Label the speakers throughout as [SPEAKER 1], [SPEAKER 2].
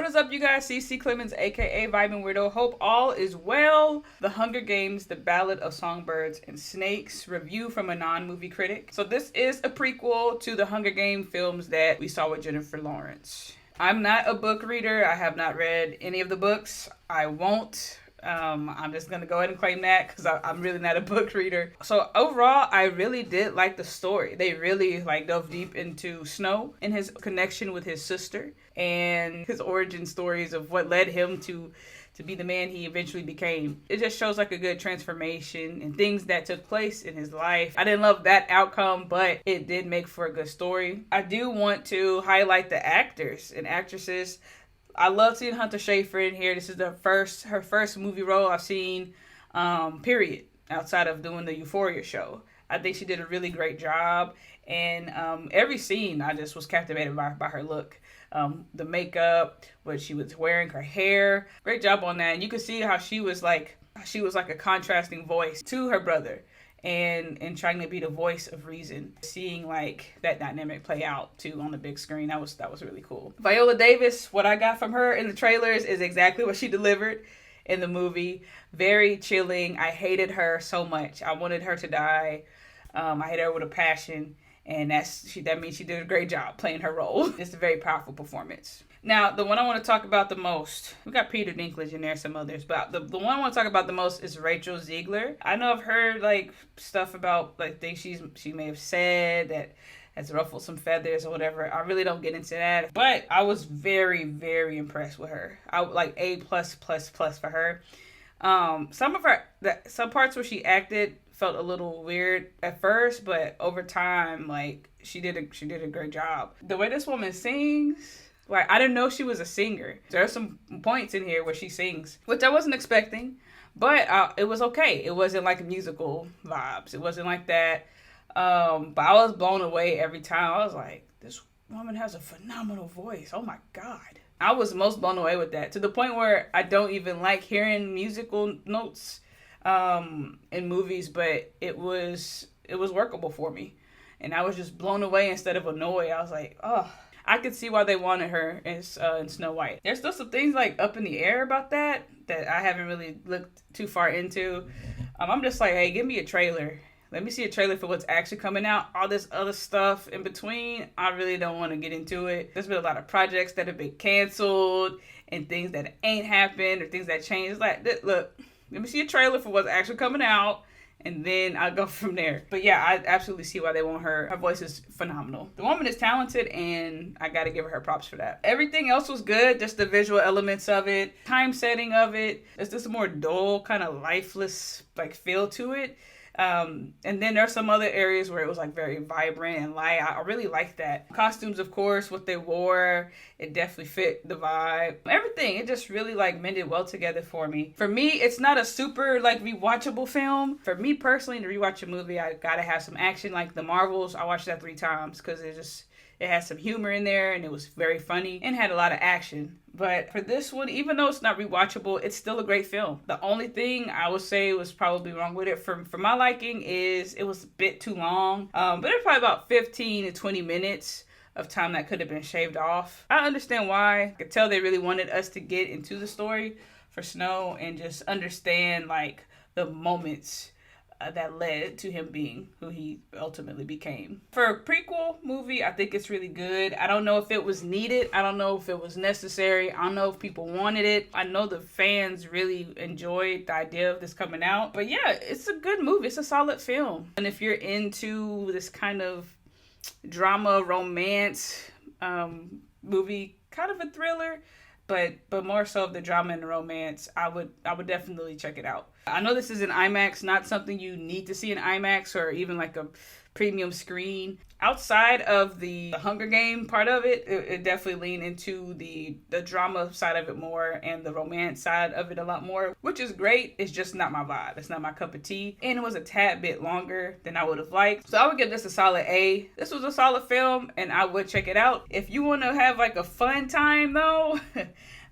[SPEAKER 1] What is up, you guys? CeCe Clemons, aka Vibin Weirdo. Hope all is well. The Hunger Games, The Ballad of Songbirds and Snakes review from a non-movie critic. So this is a prequel to the Hunger Games films that we saw with Jennifer Lawrence. I'm not a book reader. I have not read any of the books. I won't. I'm just going to go ahead and claim that because I'm really not a book reader. So overall, I really did like the story. They really dove deep into Snow and his connection with his sister and his origin stories of what led him to be the man he eventually became. It just shows a good transformation and things that took place in his life. I didn't love that outcome, but it did make for a good story. I do want to highlight the actors and actresses. I love seeing Hunter Schafer in here. This is her first movie role I've seen, period, outside of doing the Euphoria show. I think she did a really great job. And every scene, I just was captivated by her look. The makeup, what she was wearing, her hair. Great job on that. And you could see how she was like a contrasting voice to her brother. And trying to be the voice of reason, seeing that dynamic play out too on the big screen, that was really cool. Viola Davis, what I got from her in the trailers is exactly what she delivered in the movie. Very chilling. I hated her so much. I wanted her to die. I hated her with a passion, and that means she did a great job playing her role. It's a very powerful performance. Now, the one I want to talk about the most, we got Peter Dinklage in there, some others, but the one I want to talk about the most is Rachel Ziegler. I know I've heard stuff about things she may have said that has ruffled some feathers or whatever. I really don't get into that, but I was very, very impressed with her. I A+++ for her. Some parts where she acted felt a little weird at first, but over time, she did a great job. The way this woman sings. I didn't know she was a singer. There are some points in here where she sings, which I wasn't expecting, but it was okay. It wasn't musical vibes. It wasn't like that. But I was blown away every time. I was like, this woman has a phenomenal voice. Oh my God. I was most blown away with that, to the point where I don't even like hearing musical notes in movies, but it was workable for me. And I was just blown away instead of annoyed. I was like, oh. I could see why they wanted her in Snow White. There's still some things up in the air about that I haven't really looked too far into. I'm just hey, give me a trailer. Let me see a trailer for what's actually coming out. All this other stuff in between, I really don't want to get into it. There's been a lot of projects that have been canceled and things that ain't happened or things that changed. Look, let me see a trailer for what's actually coming out. And then I'll go from there. But yeah, I absolutely see why they want her. Her voice is phenomenal. The woman is talented, and I got to give her props for that. Everything else was good. Just the visual elements of it. Time setting of it. It's just a more dull, kind of lifeless feel to it. And then there's some other areas where it was very vibrant and light. I really liked that. Costumes, of course, what they wore, it definitely fit the vibe. Everything, it just really mended well together for me. For me, it's not a super rewatchable film. For me personally, to rewatch a movie, I gotta have some action. The Marvels, I watched that 3 times because it had some humor in there and it was very funny and had a lot of action. But for this one, even though it's not rewatchable, it's still a great film. The only thing I would say was probably wrong with it for my liking is it was a bit too long. But it's probably about 15 to 20 minutes of time that could have been shaved off. I understand why. I could tell they really wanted us to get into the story for Snow and just understand the moments that led to him being who he ultimately became. For a prequel movie, I think it's really good. I don't know if it was needed. I don't know if it was necessary. I don't know if people wanted it. I know the fans really enjoyed the idea of this coming out. But yeah, it's a good movie. It's a solid film. And if you're into this kind of drama, romance movie, kind of a thriller, but more so of the drama and the romance, I would definitely check it out. I know this is an IMAX, not something you need to see in IMAX or even a premium screen. Outside of the Hunger Game part of it, it definitely leaned into the drama side of it more and the romance side of it a lot more, which is great. It's just not my vibe. It's not my cup of tea. And it was a tad bit longer than I would have liked. So I would give this a solid A. This was a solid film and I would check it out. If you want to have a fun time though,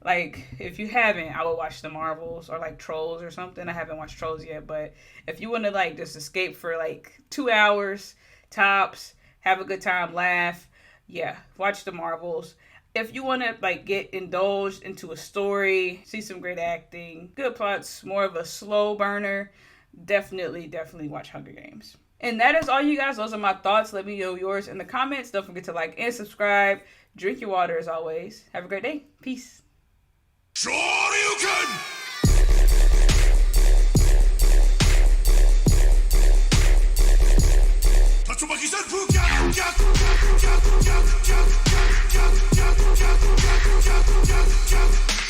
[SPEAKER 1] if you haven't, I would watch The Marvels or Trolls or something. I haven't watched Trolls yet, but if you want to just escape for 2 hours tops, have a good time, laugh, yeah, watch The Marvels. if you want to like get indulged into a story, see some great acting, good plots, more of a slow burner, definitely watch Hunger Games. And that is all, you guys. Those are my thoughts. Let me know yours in the comments. Don't forget to like and subscribe. Drink your water as always. Have a great day. Peace. Sure you can!